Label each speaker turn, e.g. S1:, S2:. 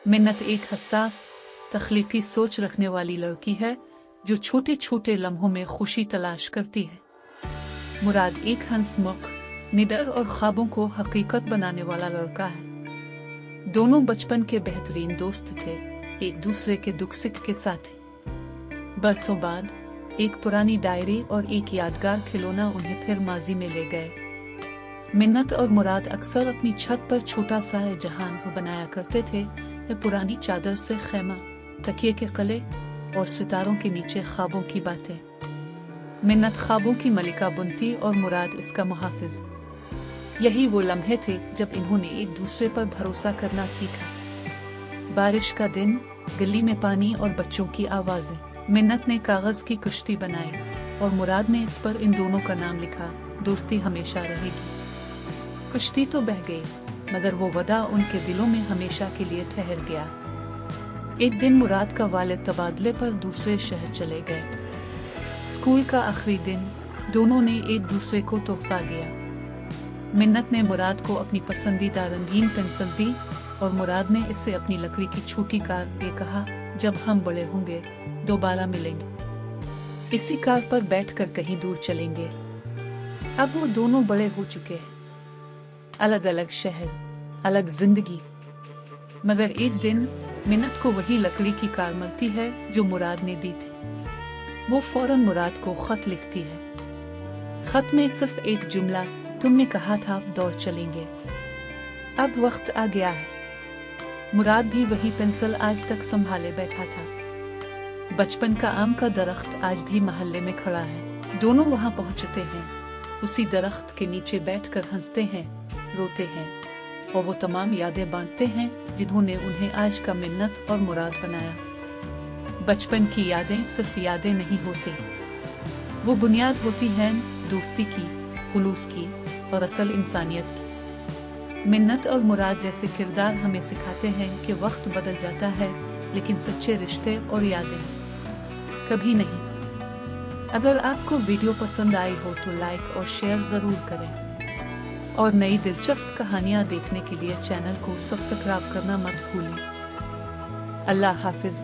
S1: मिन्नत एक हसास, तख्लीकी सोच रखने वाली लड़की है जो छोटे छोटे लम्हों में खुशी तलाश करती है। मुराद एक हंसमुख, निडर और ख्वाबों को हकीकत बनाने वाला लड़का है। दोनों बचपन के बेहतरीन दोस्त थे, एक दूसरे के दुख सुख के साथी। बरसों बाद एक पुरानी डायरी और एक यादगार खिलौना उन्हें फिर माजी में ले गए। मिन्नत और मुराद अक्सर अपनी छत पर छोटा सा जहान बनाया करते थे। ये पुरानी चादर से खैमा, तकिए के कले और सितारों के नीचे ख्वाबों की बातें। मिन्नत ख्वाबों की मलिका बुनती और मुराद इसका मुहाफिज। यही वो लम्हे थे जब इन्होंने एक दूसरे पर भरोसा करना सीखा। बारिश का दिन, गली में पानी और बच्चों की आवाजें। मिन्नत ने कागज की कश्ती बनाई और मुराद ने इस पर इन दोनों का नाम लिखा, दोस्ती हमेशा रहेगी। कश्ती तो बह गई, मगर वो वदा उनके दिलों में हमेशा के लिए ठहर गया। एक दिन मुराद का वालिद तबादले पर दूसरे शहर चले गए। स्कूल का आखिरी दिन, दोनों ने एक दूसरे को तोहफा दिया। मिन्नत ने मुराद को अपनी पसंदीदा रंगीन पेंसिल दी और मुराद ने इसे अपनी लकड़ी की छोटी कार पे कहा, जब हम बड़े होंगे दोबारा मिलेंगे, इसी कार पर बैठकर कहीं दूर चलेंगे। अब वो दोनों बड़े हो चुके हैं, अलग अलग शहर, अलग जिंदगी। मगर एक दिन मिन्नत को वही लकड़ी की कार मिलती है जो मुराद ने दी थी। वो फौरन मुराद को खत लिखती है। खत में सिर्फ एक जुमला, तुमने कहा था दौड़ चलेंगे, अब वक्त आ गया है। मुराद भी वही पेंसिल आज तक संभाले बैठा था। बचपन का आम का दरख्त आज भी मोहल्ले में खड़ा है। दोनों वहां पहुंचते हैं, उसी दरख्त के नीचे बैठकर हंसते हैं, रोते हैं और वो तमाम यादें बांटते हैं जिन्होंने उन्हें आज का मिन्नत और मुराद बनाया। बचपन की यादें सिर्फ यादें नहीं होती, वो बुनियाद होती हैं दोस्ती की, खुलूस की और असल इंसानियत की। मिन्नत और मुराद जैसे किरदार हमें सिखाते हैं कि वक्त बदल जाता है, लेकिन सच्चे रिश्ते और यादें कभी नहीं। अगर आपको वीडियो पसंद आई हो तो लाइक और शेयर जरूर करें और नई दिलचस्प कहानियां देखने के लिए चैनल को सब्सक्राइब करना मत भूलें। अल्लाह हाफिज।